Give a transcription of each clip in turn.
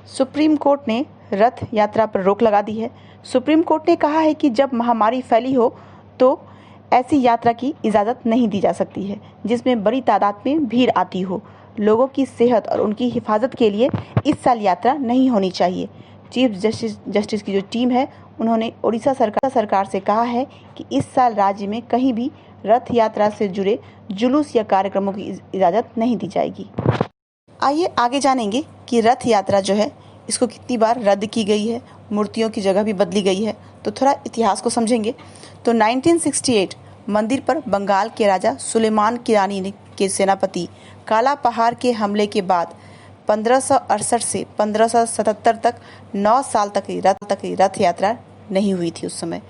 Supreme court ने रथ यात्रा पर रोक लगा दी है। सुप्रीम कोर्ट ने कहा है कि जब महामारी फैली हो तो ऐसी यात्रा की इजाज़त नहीं दी जा सकती है जिसमें बड़ी तादाद में भीड़ आती हो। लोगों की सेहत और उनकी हिफाजत के लिए इस साल यात्रा नहीं होनी चाहिए। चीफ जस्टिस की जो टीम है उन्होंने उड़ीसा सरकार से कहा है कि इस साल राज्य में कहीं भी रथ यात्रा से जुड़े जुलूस या कार्यक्रमों की इजाज़त नहीं दी जाएगी। आइए आगे जानेंगे कि रथ यात्रा जो है इसको कितनी बार रद्द की गई है, मूर्तियों की जगह भी बदली गई है। तो थोड़ा इतिहास को समझेंगे तो 1968 मंदिर पर बंगाल के राजा सुलेमान किरानी के सेनापति काला पहाड़ के हमले के बाद 1568 से 1577 तक 9 साल तक रथ यात्रा नहीं हुई थी उस समय।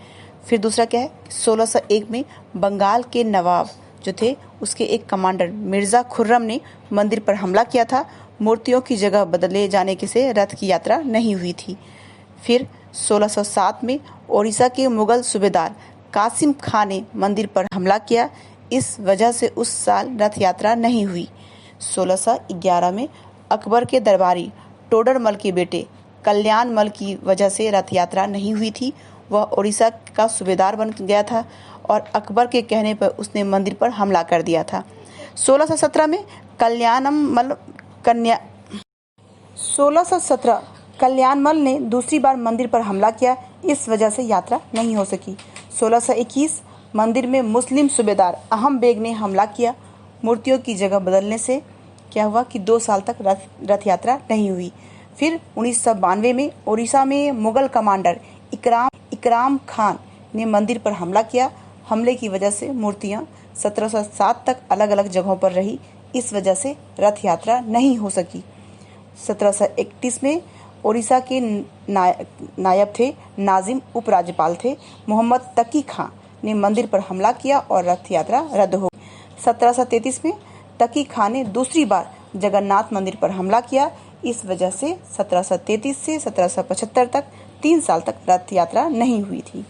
फिर दूसरा क्या है, 1601 में बंगाल के नवाब जो थे उसके एक कमांडर मिर्ज़ा खुर्रम ने मंदिर पर हमला किया था। मूर्तियों की जगह बदले जाने के से रथ की यात्रा नहीं हुई थी। फिर 1607 में ओडिशा के मुगल सूबेदार कासिम खां ने मंदिर पर हमला किया, इस वजह से उस साल रथ यात्रा नहीं हुई। 1611 में अकबर के दरबारी टोडरमल के बेटे कल्याणमल की वजह से रथ यात्रा नहीं हुई थी। वह ओडिशा का सूबेदार बन गया था और अकबर के कहने पर उसने मंदिर पर हमला कर दिया था। 1617 में 1617 कल्याणमल ने दूसरी बार मंदिर पर हमला किया, इस वजह से यात्रा नहीं हो सकी। 1621 मंदिर में मुस्लिम सूबेदार अहम बेग ने हमला किया। मूर्तियों की जगह बदलने से क्या हुआ कि 2 साल तक रथ यात्रा नहीं हुई। फिर 1992 में ओडिशा में मुगल कमांडर इकराम खान ने मंदिर पर हमला किया। हमले की वजह से मूर्तियां 1707 तक अलग अलग जगहों पर रही, इस वजह से रथ यात्रा नहीं हो सकी। 1731 में ओडिशा के नायब थे नाजिम उपराज्यपाल थे मोहम्मद तकी खां ने मंदिर पर हमला किया और रथ यात्रा रद्द हो गई। 1733 में तकी खां ने दूसरी बार जगन्नाथ मंदिर पर हमला किया, इस वजह से 1733 से 1775 तक 3 साल तक रथ यात्रा नहीं हुई थी।